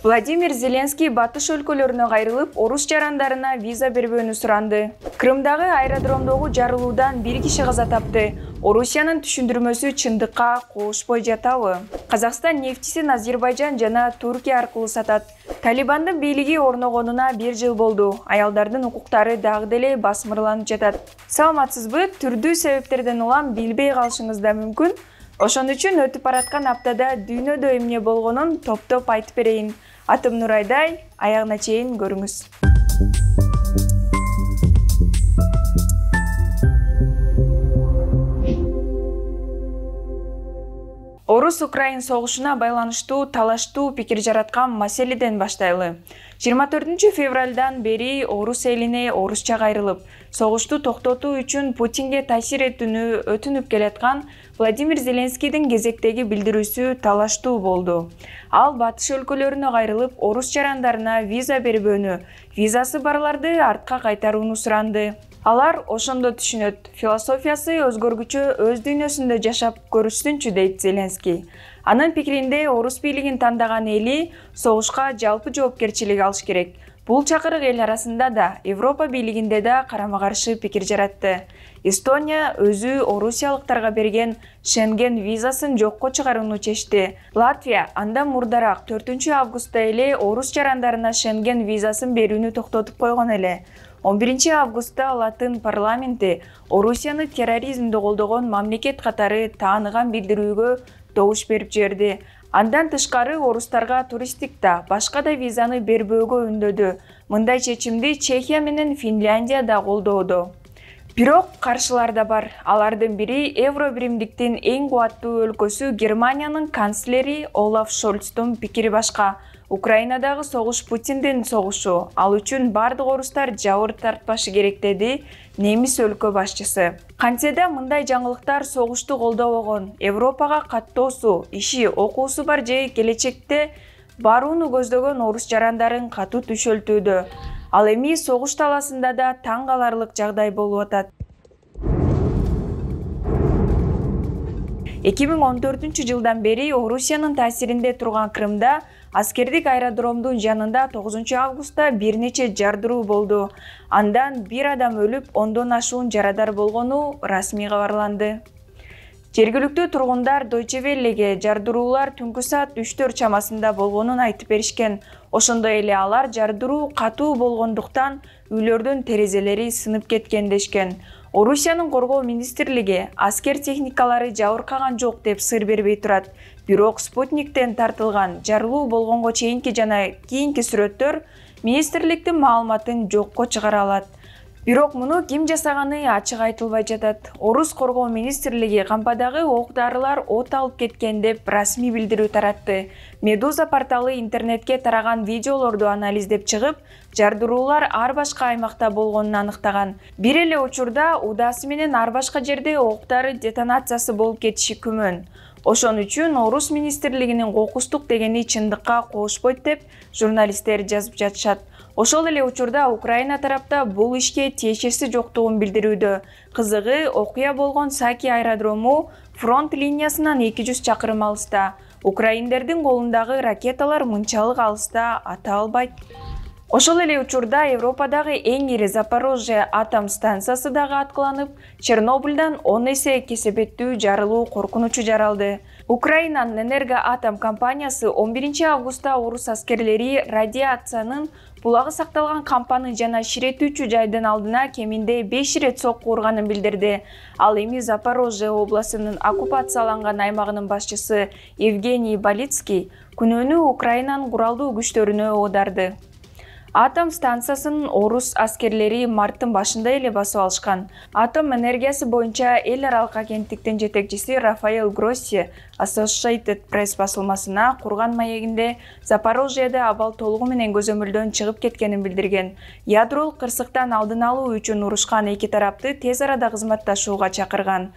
Владимир Зеленский батыш өлкөлөрүнө кайрылып, орус жарандарына виза бербөөнү суранды. Крымдагы аэродромдогу жарылуудан бир киши каза тапты. Орусиянын түшүндүрмөсү чындыкка кошпой жатабы? Казакстан нефтисин Азербайжан жана Туркия аркылуу сатат. Талибандын бийлиги орногонуна 1 жыл болду. Аялдардын укуктары дагы деле басмырланып жатат. Саламатсызбы? Түрдүү себептерден улам билбей калышыңыз да мүмкүн. Ошон үчүн өтүп бараткан аптада дүйнөдө эмне болгонун топтоп айтып берейин. Атым Нурайдай, аягына чейин көрүңүз. Орус-Украин согушуна байланыштуу талаштуу пикир жараткан маселеден баштайлы. 24 февралдан бери орус элине орусча кайрылып, согушту токтотуу үчүн Путинге таасир этүүнү өтүнүп келаткан Владимир Зеленскийдин кезектеги билдирүүсү талаштуу болду. Ал батыш өлкөлөрүнө кайрылып, орус жарандарына виза бербөөнү, визасы барларды артка кайтарууну суранды. Алар ошондо түшүнөт, философиясы өзгөргүчө өз дүйнөсүндө жашап көрүшсүнчү дейт Зеленский. Анын пикиринде орус бийлигин тандаган эли согушка жалпы жоопкерчилик алыш керек. Бул чакырык эл арасында да, Европа бийлигинде да карама-каршы пикир жаратты. Эстония өзү орусиялыктарга берген Шенген визасын жокко чыгарууну чечти. Латвия андан мурдараак 4 августта эле орус жарандарына Шенген визасын берүүнү токтотуп койгон эле. 11 августта Латын парламенти Орусияны терроризмди колдогон мамлекет катары тааныган билдирүүгө добуш берип жиберди. Андан тышкары орустарга туристтик да, башка да визаны бербөөгө үндөдү. Мындай чечимди Чехия менен Финляндия да колдоодо. Бирок каршылар да бар. Алардын бири Евробиримдиктин эң кубаттуу өлкөсү Германиянын канцлери Олаф Шольцтун пикири башка. Украинадагы согуш Путиндин согушу, ал үчүн бардык орустар жабыр тартпашы керек деди немис өлкө башчысы. Кантсе да мындай жаңылыктар согушту колдобогон, Европага каттоосу, иши, окуусу бар же келечекте барууну көздөгөн орус жарандарын катуу түшөлтүүдө. Ал эми согуш таласында да таң каларлык жагдай болуп атат. 2014 жылдан бери Орусиянын таасиринде турган Крымда аскердик аэродромдун жанында 9 августта бир нече жардыруу болду. Андан 1 адам өлүп, 10дон ашуун жарадар болгону расмий кабарланды. Жергиликтүү тургундар Deutsche Welleге жардыруулар түнкү саат 3-4 чамасында болгонун айтып беришкен. Ошондой эле алар жардыруу катуу болгондуктан үйлөрдүн терезелери сынып кеткен дешкен. Орусиянын коргоо министрлиги аскер техникалары жабыркаган жок деп сыр бербей турат. Бирок Спутниктен тартылган жарылуу болгонго чейинки жана кийинки сүрөттөр министрликтин маалыматын жокко чыгара алат. Бирок муну ким жасаганы ачык айтылбай жатат. Орус коргоо министрлиги кампадагы ок-дарылар от алып кеткен деп расмий билдирүү таратты. Медуза порталы интернетке тараган видеолорду анализдеп чыгып, жардыруулар ар башка аймакта болгонун аныктаган. Бир эле учурда удасы менен ар башка жерде октары детонациясы болуп кетиши күмөн. Ошон үчүн Орус министрлигинин кокустук дегени чындыкка кошпойт деп журналисттер жазып жатышат. Ошол эле учурда Украина тарапта бул ишке тиешеси жоктугун билдирүүдө. Кызыгы, окуя болгон Саки аэродрому фронт линиясынан 200 чакырым алыста. Украиндердин колундагы ракеталар мынчалык алыста ата албайт. Ошол эле учурда Европадагы эң ири Запорожье атом станциясы дагы аткыланып, Чернобыльдан 10 эсе кесепеттүү жарылуу коркунучу жаралды. Украинанын Энергоатом компаниясы 11 августта орус аскерлери радиациянын булагы сакталган кампаны жана ширетүүчү жайдын алдына кеминде 5 ирет сокку урганын билдирди. Ал эми Запорожье областынын оккупацияланган аймагынын башчысы Евгений Балицкий күнөөнү Украинанын куралдуу күчтөрүнө оодарды. Атом станциясынын орус аскерлери марттын башында эле басып алышкан. Атом энергиясы боюнча эл аралык агенттиктин жетекчиси Рафаэль Гросси Associated Press басылмасына курган маегинде Запорожьеде абал толугу менен көзөмөлдөн чыгып кеткенин билдирген. Ядролук кырсыктан алдын алуу үчүн урушкан эки тарапты тез арада кызматташууга чакырган.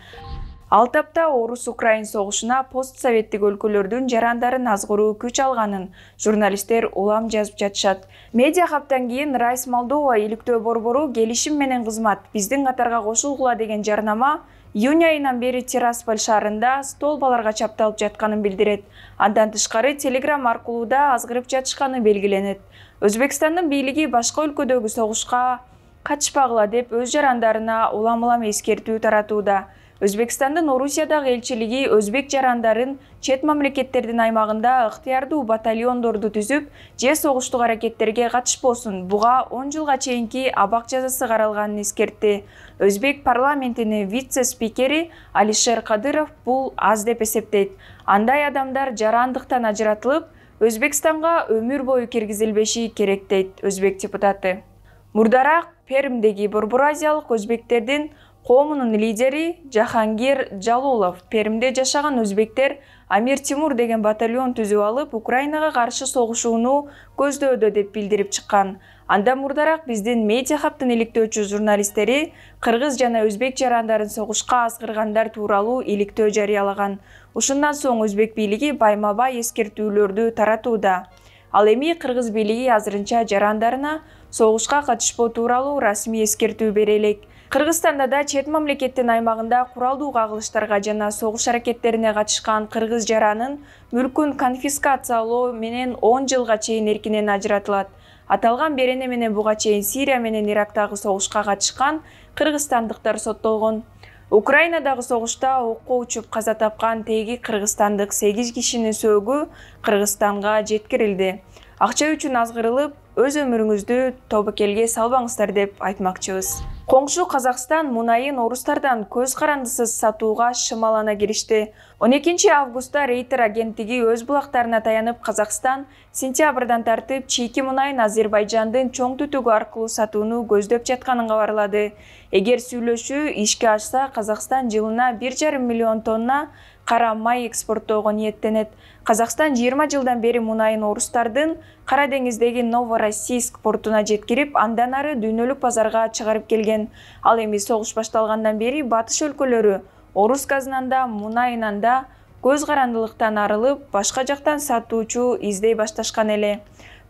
Ал тапта Орус-Украин согушуна постсоветтик өлкөлөрдүн жарандарын азгыруу күч алганын журналисттер улам жазып жатышат. Медиа хаптан кийин Райс Молдова иликтөө борбору келишим менен кызмат биздин катарга кошулгула деген жарнама Июнь айынан бери Тирасполь шаарында столбаларга чапталып жатканын билдирет. Андан тышкары Telegram аркылуу да азгырып жатышканы белгиленет. Өзбекстандын бийлиги башка өлкөдөгү согушка катышпагыла деп өз жарандарына улам-улам эскертүү таратууда. Өзбекстандын Орусиядагы элчилиги өзбек жарандарын чет мамлекеттердин аймагында ыктыярдуу батальондорду түзүп, же согуштук аракеттерге катышпосун, буга 10 жылга чейинки абак жазасы каралганын эскертти. Өзбек парламентинин вице-спикери Алишер Кадыров бул аз деп эсептейт. Андай адамдар жарандыктан ажыратылып, Өзбекстанга өмүр бою киргизилбеши керек дейт өзбек депутаты. Мурдараак Пермдеги Борбор-Азиялык өзбектердин коомунун лидери Жахангир Жалулов Пермде жашаган өзбектер Амир Тимур деген батальон түзүп алып, Украинага каршы согушууну көздөөдө деп билдирип чыккан. Анда мурдараак биздин Медиа Хабтын иликтөөчү журналисттери кыргыз жана өзбек жарандарын согушка азгыргандар тууралуу иликтөө жарыялаган. Ушундан соң өзбек бийлиги байма-бай эскертүүлөрдү таратууда. Ал эми кыргыз бийлиги азырынча жарандарына согушка катышпоо тууралуу расмий эскертүү бере элек. Кыргызстанда да чет мамлекеттин аймагында куралдуу кагылыштарга жана согуш аракеттерине катышкан кыргыз жаранын мүлкүн конфискациялоо менен 10 жылга чейин эркинен ажыратылат. Аталган берене менен буга чейин Сирия менен Ирактагы согушка катышкан кыргызстандыктар соттолгон. Украинадагы согушта окко учуп каза тапкан теги кыргызстандык 8 кишинин сөөгү Кыргызстанга жеткирилди. Акча үчүн азгырылып, өз өмүрүңүздү тобокелге салбаңыздар деп айтмакчыбыз. Коңшу Казакстан мунайын орустардан көз карандысыз сатууга шымалана киришти. 12 августта Рейтер агенттиги өз булактарына таянып, Казакстан сентябрдан тартып чийки мунайын Азербайжандын чоң түтүгү аркылуу сатууну көздөп жатканын кабарлады. Эгер сүйлөшүү ишке ашса, Казакстан жылына 1,5 миллион тонна кара май экспорттоого ниеттенет. Казакстан 20 жылдан бери мунайын орустардын Кара деңиздеги Новороссийск портуна жеткирип, андан ары дүйнөлүк базарга чыгарып келген. Ал эми согуш башталгандан бери батыш өлкөлөрү орус газынан да, мунайынан да көз карандылыктан арылып, башка жактан сатуучу издей башташкан эле.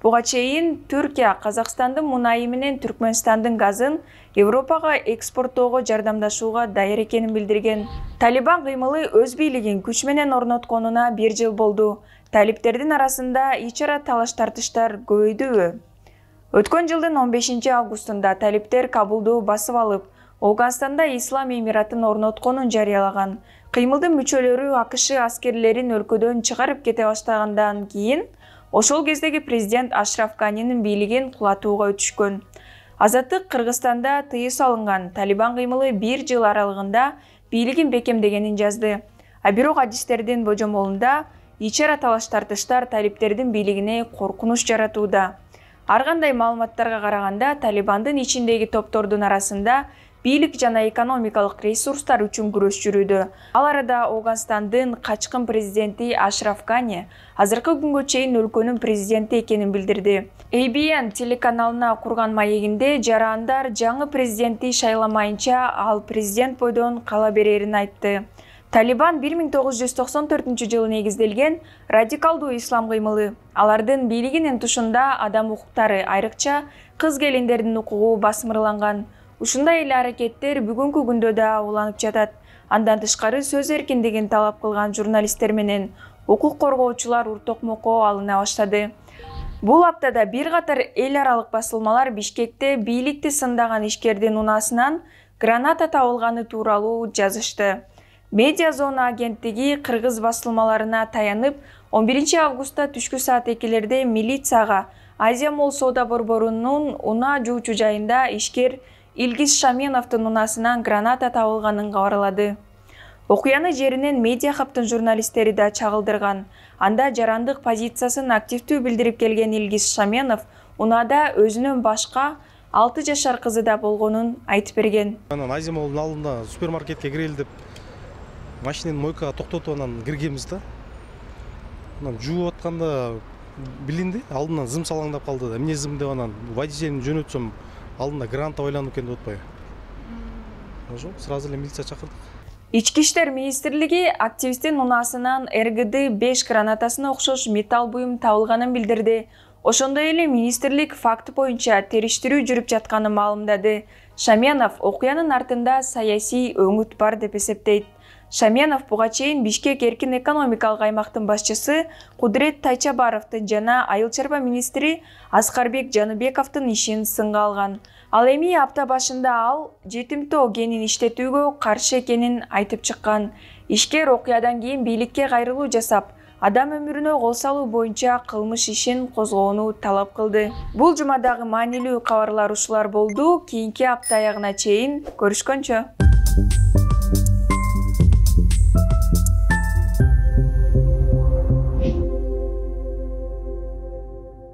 Буга чейин Түркия Казакстандын мунайы менен Түркмөнстандын газын Европага экспорттоого жардамдашууга даяр экенин билдирген. Талибан кыймылы өз бийлигин күч менен орнотконуна 1 жыл болду. Талиптердин арасында ич ара талаш-тартыштар көбөйдүбү? Өткөн жылдын 15 августунда талиптер Кабулду басып алып, Афганстанда Ислам Эмиратын орнотконун жарыялаган. Кыймылдын мүчөлөрү АКШ аскерлерин өлкөдөн чыгарып кете баштагандан кийин, ошол кездеги президент Ашраф Ганинин бийлигин кулатууга өтүшкөн. Азаттык Кыргызстанда тыюу салынган. Талибан кыймылы 1 жыл аралыгында бийлигин бекемдегенин жазды. А бирок адистердин божомолунда ич ара талаш-тартыштар талиптердин бийлигине коркунуч жаратууда. Ар кандай маалыматтарга караганда, Талибандын ичиндеги топтордун арасында бийлик жана экономикалык ресурстар үчүн күрөш жүрүүдө. Ал арада Афганстандын качкын президенти Ашраф Гани азыркы күнгө чейин өлкөнүн президенти экенин билдирди. ABN телеканалына курган маегинде жарандар жаңы президентти шайламайынча ал президент бойдон кала берерин айтты. Талибан 1994 жылы негизделген радикалдуу ислам кыймылы. Алардын бийлигинин тушунда адам укуктары, айрыкча кыз келиндердин укугу басмырланган. Ушундай эле аракеттер бүгүнкү күндө да уланып жатат. Андан тышкары сөз эркиндигин талап кылган журналисттер менен укук коргоочулар уртокмокко алына баштады. Бул аптада бир катар эл аралык басылмалар Бишкекте бийликти сындаган ишкердин унаасынан граната табылганы тууралуу жазышты. Медиа зона агенттиги кыргыз басылмаларына таянып, 11 августта түшкү саат 2-лерде милицияга Азия Мол соода борборунун унаа жуучу жайында ишкер Илгиз Шаменовдун унаасынан граната табылганын кабарлады. Окуяны жеринен Медиа Хабтын журналисттери да чагылдырган. Анда жарандык позициясын активдүү билдирип келген Илгиз Шаменов унаада өзүнөн башка 6 жашар кызы да болгонун айтып берген. Азия Молдун алдында супермаркетке кирели деп машинаны мойкага токтотуп анан киргенбиз да. Анан жууп атканда билинди, алдынан зым салаңдап калды да. Эмне зым деп анан водителин жөнөтсөм, алдында граната ойланып экен деп атпайбы. Ошо сразу эле милиция чакырдык. Ички иштер министрлиги активисттин унаасынан РГД-5 гранатасына окшош металл буюм табылганын билдирди. Ошондой эле министрлик факт боюнча териштирүү жүрүп жатканын маалымдады. Шаменов окуянын артында саясий өңүт бар деп эсептейт. Шаменов буга чейин Бишкек эркин экономикалык аймактын башчысы Кудурет Тайчабаровдун жана айыл чарба министри Аскарбек Жаныбековдун ишин сынга алган. Ал эми апта башында ал жетимтоо генин иштетүүгө каршы экенин айтып чыккан. Ишкер окуядан кийин бийликке кайрылуу жасап, адам өмүрүнө кол салуу боюнча кылмыш ишин козгоону талап кылды. Бул жумадагы маанилүү кабарлар ушулар болду. Кийинки апта аягына чейин көрүшкөнчө.